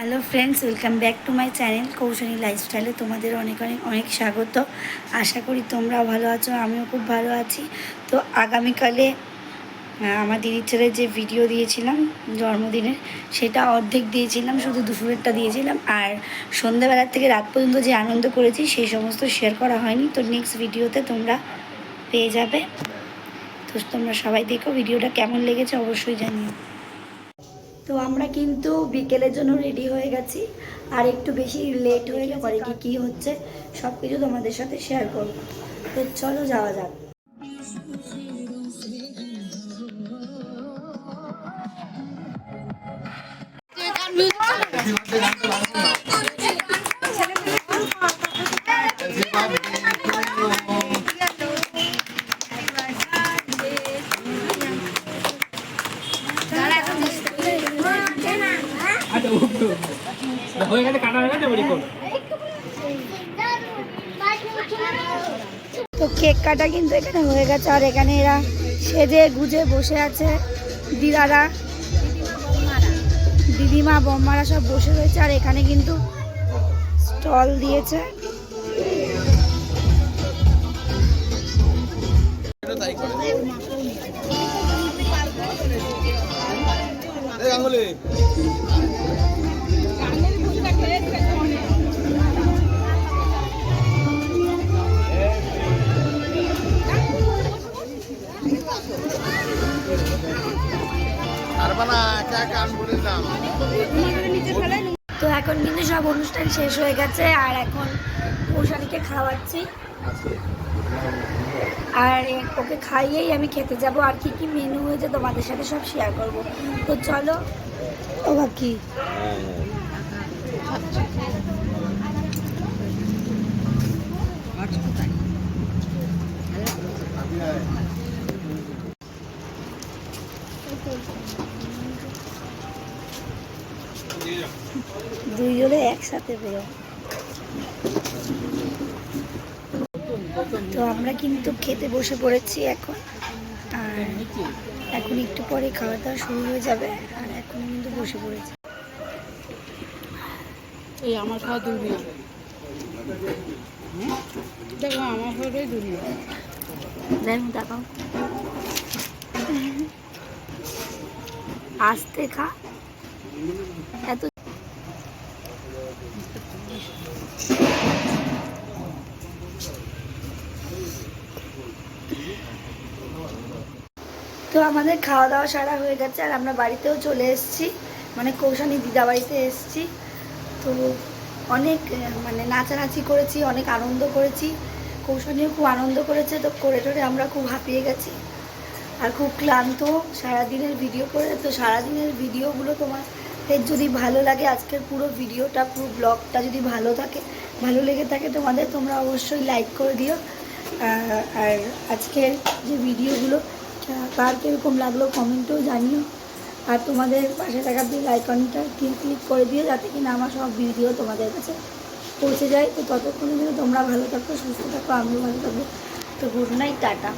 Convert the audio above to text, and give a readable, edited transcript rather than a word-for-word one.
Hello friends, welcome back to my channel Koushani লাইফস্টাইলে তোমাদের অনেক অনেক অনেক স্বাগত। আশা করি তোমরাও ভালো আছো, আমিও খুব ভালো আছি। তো আগামীকালে আমার দিদির ছেলের যে ভিডিও দিয়েছিলাম জন্মদিনের, সেটা অর্ধেক দিয়েছিলাম, শুধু দুপুরেরটা দিয়েছিলাম। আর সন্ধ্যাবেলার থেকে রাত পর্যন্ত যে আনন্দ করেছি সেই সমস্ত শেয়ার করা হয়নি। তো নেক্সট ভিডিওতে তোমরা পেয়ে যাবে। তো তোমরা সবাই দেখো ভিডিওটা কেমন লেগেছে অবশ্যই জানিও। তো আমরা কিন্তু বিকেলের জন্য রেডি হয়ে গেছি, আর একটু বেশি লেট হয়ে গেলে পরে কী হচ্ছে সব কিছু তোমাদের সাথে শেয়ার করব। তো চলো যাওয়া যাক। তো কেক কাটা কিন্তু এখানে হয়ে গেছে, আর এখানে এরা সেজে গুজে বসে আছে। দিদারা, দিদিমা, বম্মারা সব বসে রয়েছে, আর এখানে কিন্তু স্টল দিয়েছে। তো এখন কিন্তু সব অনুষ্ঠান শেষ হয়ে গেছে, আর এখন কৌশানীকে খাওয়াচ্ছি, আর ওকে খাইয়েই আমি খেতে যাব। আর কি কি মেনু হয়েছে তোমাদের সাথে সব শেয়ার করব। তো চলো। ও বাকি দুইজনে একসাথে বেরো। তো আমরা কিন্তু খেতে বসে পড়েছি এখন, আর এখন একটু পরে খাওয়া দাওয়া শুরু হয়ে যাবে, আর এখন কিন্তু বসে পড়েছি। এই আমার খাওয়া দুনিয়া, দেখো আমার খাওয়াটাই দুনিয়া। দেখাও, আস্তে খা। এত তো আমাদের খাওয়া দাওয়া সারা হয়ে গেছে, আর আমরা বাড়িতেও চলে এসেছি, মানে কৌশানী দিদা বাড়িতে এসেছি। তো অনেক নাচানাচি করেছি, অনেক আনন্দ করেছি, কৌশানীও খুব আনন্দ করেছে। তো করে টোরে আমরা খুব হাঁপিয়ে গেছি, আর খুব ক্লান্ত সারাদিনের ভিডিও করে। তো সারাদিনের ভিডিওগুলো তোমাদের যদি ভালো লাগে, আজকের পুরো ভিডিওটা, পুরো ব্লগটা যদি ভালো লেগে থাকে তোমাদের, তোমরা অবশ্যই লাইক করে দিও। আর আজকের যে ভিডিওগুলো কার কীরকম লাগলো কমেন্টেও জানিও, আর তোমাদের পাশে থাকা বেল আইকনটা ক্লিক করে দিও, যাতে কিনা আমার সব ভিডিও তোমাদের কাছে পৌঁছে যায়। তো ততক্ষণের জন্য তোমরা ভালো থাকো, সুস্থ থাকো, আমিও ভালো থাকবো। তো গুড নাইট, টাটা।